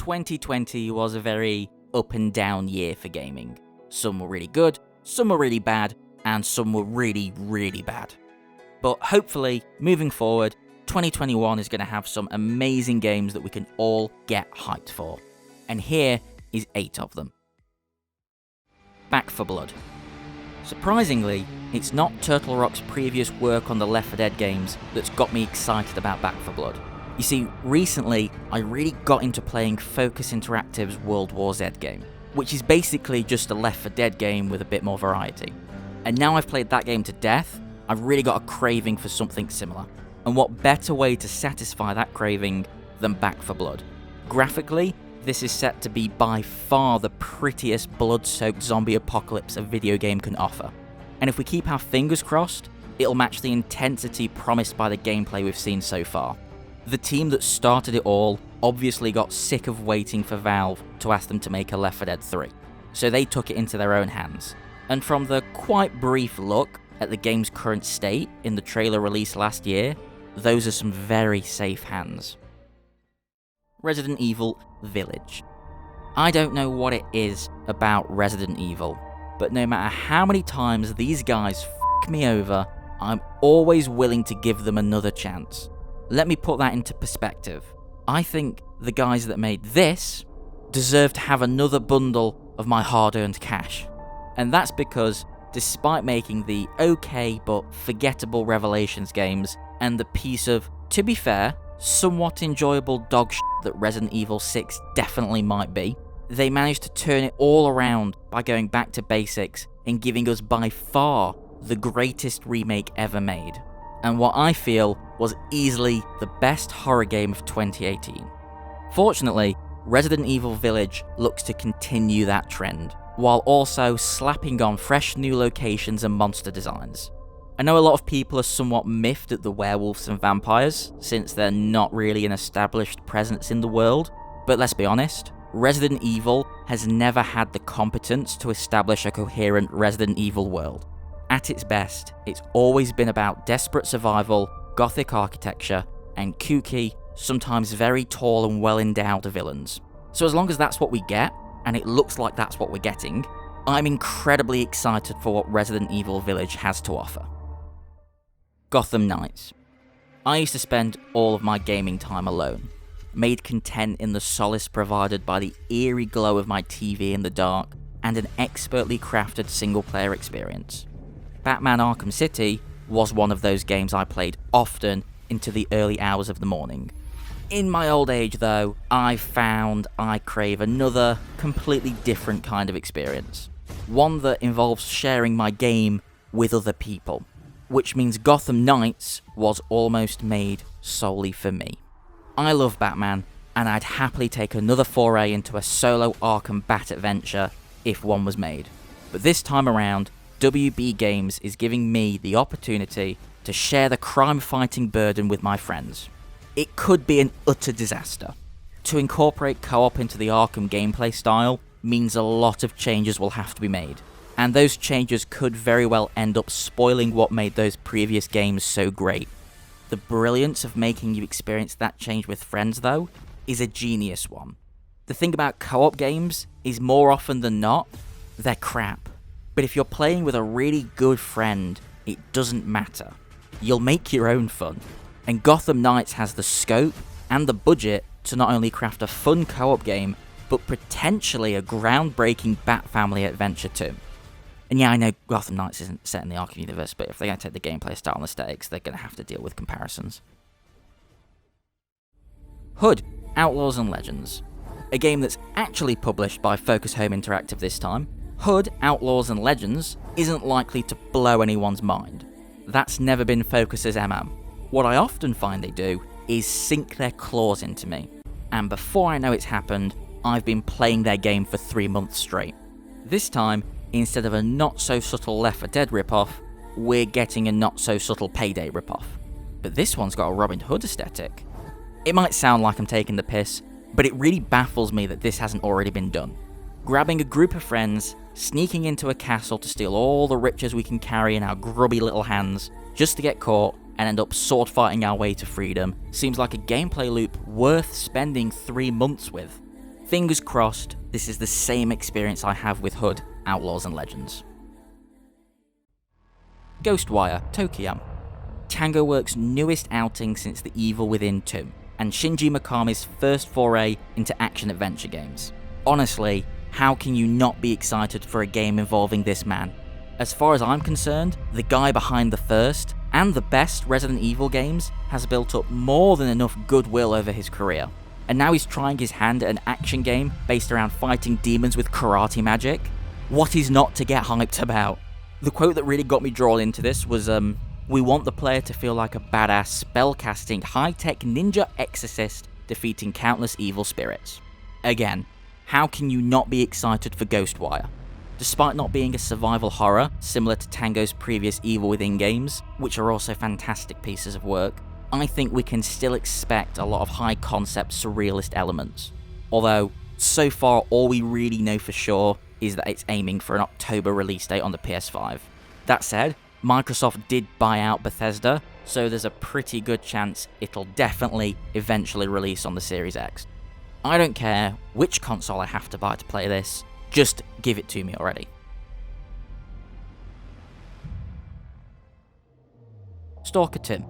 2020 was a very up and down year for gaming. Some were really good, some were really bad, and some were really, really bad. But hopefully, moving forward, 2021 is going to have some amazing games that we can all get hyped for. And here is 8 of them. Back 4 Blood. Surprisingly, it's not Turtle Rock's previous work on the Left 4 Dead games that's got me excited about Back 4 Blood. You see, recently, I really got into playing Focus Interactive's World War Z game, which is basically just a Left 4 Dead game with a bit more variety. And now I've played that game to death, I've really got a craving for something similar. And what better way to satisfy that craving than Back 4 Blood? Graphically, this is set to be by far the prettiest blood-soaked zombie apocalypse a video game can offer. And if we keep our fingers crossed, it'll match the intensity promised by the gameplay we've seen so far. The team that started it all obviously got sick of waiting for Valve to ask them to make a Left 4 Dead 3, so they took it into their own hands. And from the quite brief look at the game's current state in the trailer released last year, those are some very safe hands. Resident Evil Village. I don't know what it is about Resident Evil, but no matter how many times these guys f*** me over, I'm always willing to give them another chance. Let me put that into perspective. I think the guys that made this deserve to have another bundle of my hard-earned cash. And that's because, despite making the okay but forgettable Revelations games and the piece of, to be fair, somewhat enjoyable dog shit that Resident Evil 6 definitely might be, they managed to turn it all around by going back to basics and giving us by far the greatest remake ever made, and what I feel was easily the best horror game of 2018. Fortunately, Resident Evil Village looks to continue that trend, while also slapping on fresh new locations and monster designs. I know a lot of people are somewhat miffed at the werewolves and vampires, since they're not really an established presence in the world, but let's be honest, Resident Evil has never had the competence to establish a coherent Resident Evil world. At its best, it's always been about desperate survival, gothic architecture, and kooky, sometimes very tall and well-endowed villains. So as long as that's what we get, and it looks like that's what we're getting, I'm incredibly excited for what Resident Evil Village has to offer. Gotham Knights. I used to spend all of my gaming time alone, made content in the solace provided by the eerie glow of my TV in the dark and an expertly crafted single-player experience. Batman Arkham City was one of those games I played often into the early hours of the morning. In my old age though, I found I crave another, completely different kind of experience. One that involves sharing my game with other people, which means Gotham Knights was almost made solely for me. I love Batman, and I'd happily take another foray into a solo Arkham Bat adventure if one was made. But this time around, WB Games is giving me the opportunity to share the crime-fighting burden with my friends. It could be an utter disaster. To incorporate co-op into the Arkham gameplay style means a lot of changes will have to be made, and those changes could very well end up spoiling what made those previous games so great. The brilliance of making you experience that change with friends, though, is a genius one. The thing about co-op games is more often than not, they're crap. But if you're playing with a really good friend, it doesn't matter. You'll make your own fun. And Gotham Knights has the scope and the budget to not only craft a fun co-op game, but potentially a groundbreaking Bat Family adventure too. And yeah, I know Gotham Knights isn't set in the Arkham universe, but if they're going to take the gameplay style and aesthetics, they're going to have to deal with comparisons. Hood, Outlaws and Legends. A game that's actually published by Focus Home Interactive this time. Hood, Outlaws and Legends isn't likely to blow anyone's mind. That's never been Focus's MO. What I often find they do is sink their claws into me, and before I know it's happened, I've been playing their game for 3 months straight. This time, instead of a not-so-subtle Left 4 Dead ripoff, we're getting a not-so-subtle Payday ripoff. But this one's got a Robin Hood aesthetic. It might sound like I'm taking the piss, but it really baffles me that this hasn't already been done. Grabbing a group of friends, sneaking into a castle to steal all the riches we can carry in our grubby little hands, just to get caught and end up sword fighting our way to freedom, seems like a gameplay loop worth spending 3 months with. Fingers crossed, this is the same experience I have with Hood, Outlaws and Legends. Ghostwire, Tokiyam. Tango Works' newest outing since The Evil Within 2, and Shinji Mikami's first foray into action-adventure games. Honestly, how can you not be excited for a game involving this man? As far as I'm concerned, the guy behind the first, and the best Resident Evil games, has built up more than enough goodwill over his career. And now he's trying his hand at an action game based around fighting demons with karate magic? What is not to get hyped about? The quote that really got me drawn into this was, "We want the player to feel like a badass spellcasting high-tech ninja exorcist defeating countless evil spirits." Again, how can you not be excited for Ghostwire? Despite not being a survival horror, similar to Tango's previous Evil Within games, which are also fantastic pieces of work, I think we can still expect a lot of high-concept surrealist elements. Although, so far all we really know for sure is that it's aiming for an October release date on the PS5. That said, Microsoft did buy out Bethesda, so there's a pretty good chance it'll definitely eventually release on the Series X. I don't care which console I have to buy to play this, just give it to me already. Stalker 2.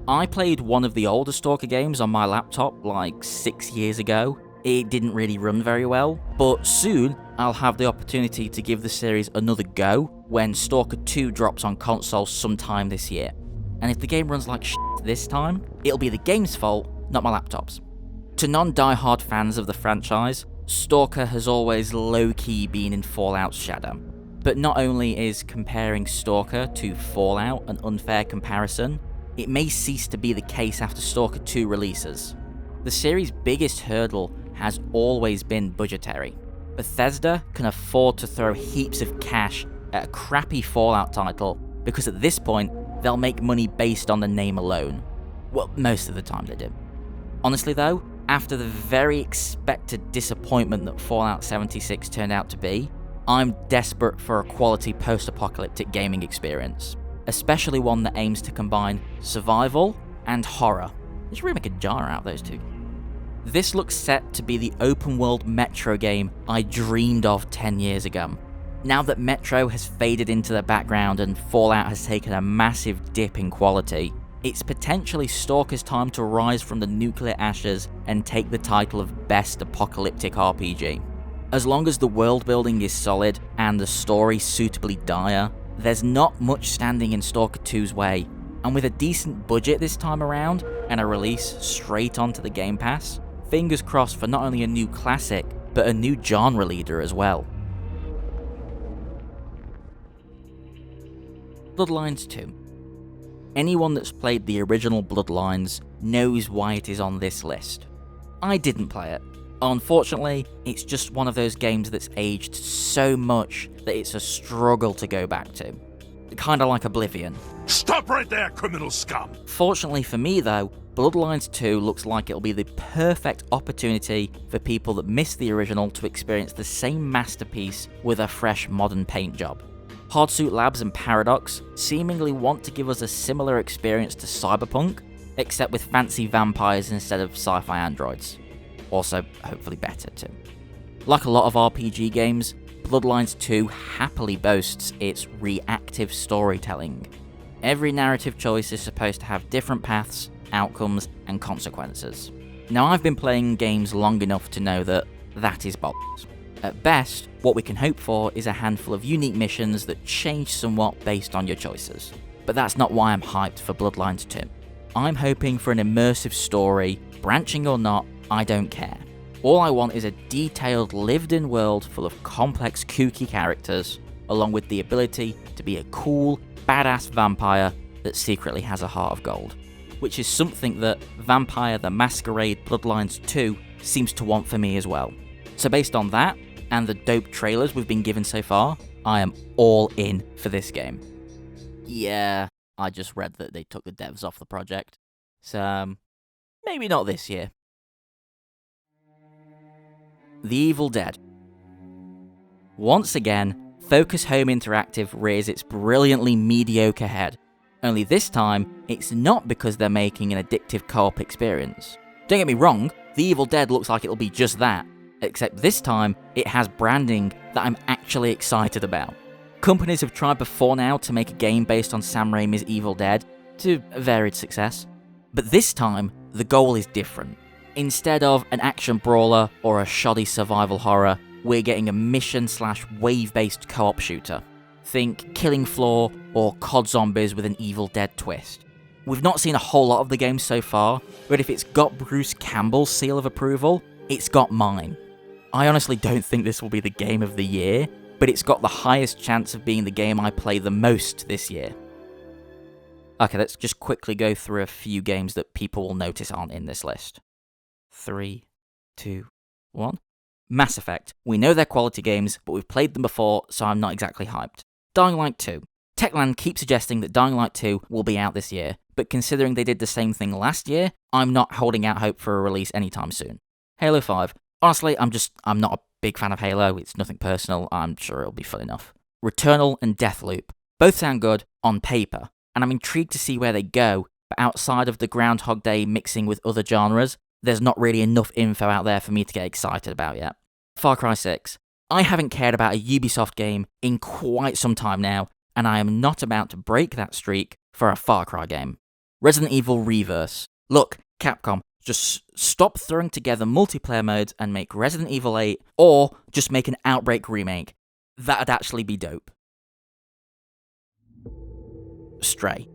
I played one of the older Stalker games on my laptop like 6 years ago. It didn't really run very well, but soon I'll have the opportunity to give the series another go when Stalker 2 drops on consoles sometime this year. And if the game runs like shit this time, it'll be the game's fault, not my laptop's. To non-diehard fans of the franchise, Stalker has always low-key been in Fallout's shadow. But not only is comparing Stalker to Fallout an unfair comparison, it may cease to be the case after Stalker 2 releases. The series' biggest hurdle has always been budgetary. Bethesda can afford to throw heaps of cash at a crappy Fallout title because at this point, they'll make money based on the name alone. Well, most of the time they do. Honestly though, after the very expected disappointment that Fallout 76 turned out to be, I'm desperate for a quality post-apocalyptic gaming experience, especially one that aims to combine survival and horror. They should really make a genre out of those two. This looks set to be the open-world Metro game I dreamed of 10 years ago. Now that Metro has faded into the background and Fallout has taken a massive dip in quality, it's potentially Stalker's time to rise from the nuclear ashes and take the title of Best Apocalyptic RPG. As long as the world building is solid and the story suitably dire, there's not much standing in Stalker 2's way, and with a decent budget this time around and a release straight onto the Game Pass, fingers crossed for not only a new classic, but a new genre leader as well. Bloodlines 2. Anyone that's played the original Bloodlines knows why it is on this list. I didn't play it. Unfortunately, it's just one of those games that's aged so much that it's a struggle to go back to. Kinda like Oblivion. Stop right there, criminal scum! Fortunately for me though, Bloodlines 2 looks like it'll be the perfect opportunity for people that missed the original to experience the same masterpiece with a fresh modern paint job. Hardsuit Labs and Paradox seemingly want to give us a similar experience to Cyberpunk, except with fancy vampires instead of sci-fi androids. Also, hopefully better too. Like a lot of RPG games, Bloodlines 2 happily boasts its reactive storytelling. Every narrative choice is supposed to have different paths, outcomes, and consequences. Now, I've been playing games long enough to know that that is bollocks. At best, what we can hope for is a handful of unique missions that change somewhat based on your choices. But that's not why I'm hyped for Bloodlines 2. I'm hoping for an immersive story, branching or not, I don't care. All I want is a detailed, lived-in world full of complex, kooky characters, along with the ability to be a cool, badass vampire that secretly has a heart of gold. Which is something that Vampire the Masquerade Bloodlines 2 seems to want for me as well. So based on that, and the dope trailers we've been given so far, I am all in for this game. Yeah, I just read that they took the devs off the project. So, maybe not this year. The Evil Dead. Once again, Focus Home Interactive rears its brilliantly mediocre head. Only this time, it's not because they're making an addictive co-op experience. Don't get me wrong, The Evil Dead looks like it'll be just that, except this time it has branding that I'm actually excited about. Companies have tried before now to make a game based on Sam Raimi's Evil Dead, to varied success. But this time, the goal is different. Instead of an action brawler or a shoddy survival horror, we're getting a mission/wave-based co-op shooter. Think Killing Floor or COD Zombies with an Evil Dead twist. We've not seen a whole lot of the game so far, but if it's got Bruce Campbell's seal of approval, it's got mine. I honestly don't think this will be the game of the year, but it's got the highest chance of being the game I play the most this year. Okay, let's just quickly go through a few games that people will notice aren't in this list. 3, 2, 1. Mass Effect. We know they're quality games, but we've played them before, so I'm not exactly hyped. Dying Light 2. Techland keeps suggesting that Dying Light 2 will be out this year, but considering they did the same thing last year, I'm not holding out hope for a release anytime soon. Halo 5. Honestly, I'm not a big fan of Halo, it's nothing personal, I'm sure it'll be fun enough. Returnal and Deathloop. Both sound good on paper, and I'm intrigued to see where they go, but outside of the Groundhog Day mixing with other genres, there's not really enough info out there for me to get excited about yet. Far Cry 6. I haven't cared about a Ubisoft game in quite some time now, and I am not about to break that streak for a Far Cry game. Resident Evil Reverse. Look, Capcom, just stop throwing together multiplayer modes and make Resident Evil 8, or just make an Outbreak remake. That'd actually be dope. Stray.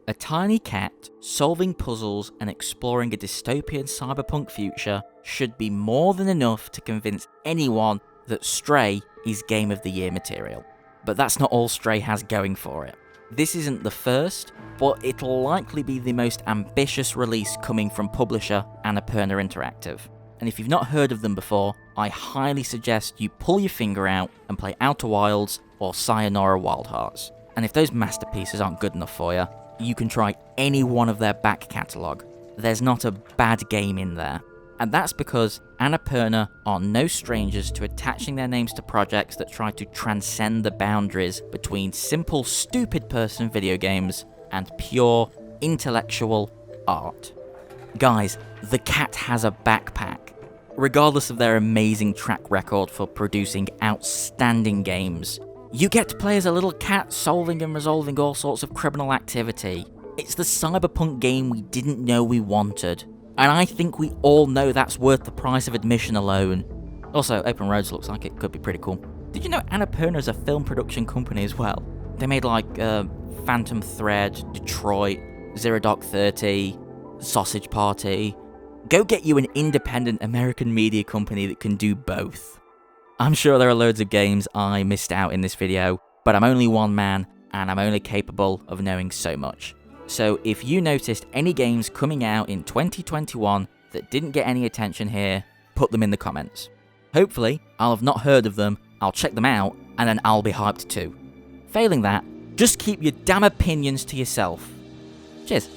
A tiny cat solving puzzles and exploring a dystopian cyberpunk future should be more than enough to convince anyone that Stray is Game of the Year material. But that's not all Stray has going for it. This isn't the first, but it'll likely be the most ambitious release coming from publisher Annapurna Interactive. And if you've not heard of them before, I highly suggest you pull your finger out and play Outer Wilds or Sayonara Wild Hearts. And if those masterpieces aren't good enough for you, you can try any one of their back catalogue. There's not a bad game in there. And that's because Annapurna are no strangers to attaching their names to projects that try to transcend the boundaries between simple stupid person video games and pure intellectual art. Guys, the cat has a backpack. Regardless of their amazing track record for producing outstanding games, you get to play as a little cat solving and resolving all sorts of criminal activity. It's the cyberpunk game we didn't know we wanted. And I think we all know that's worth the price of admission alone. Also, Open Roads looks like it could be pretty cool. Did you know Annapurna is a film production company as well? They made like Phantom Thread, Detroit, Zero Dark 30, Sausage Party. Go get you an independent American media company that can do both. I'm sure there are loads of games I missed out in this video, but I'm only one man, and I'm only capable of knowing so much. So if you noticed any games coming out in 2021 that didn't get any attention here, put them in the comments. Hopefully, I'll have not heard of them, I'll check them out, and then I'll be hyped too. Failing that, just keep your damn opinions to yourself. Cheers.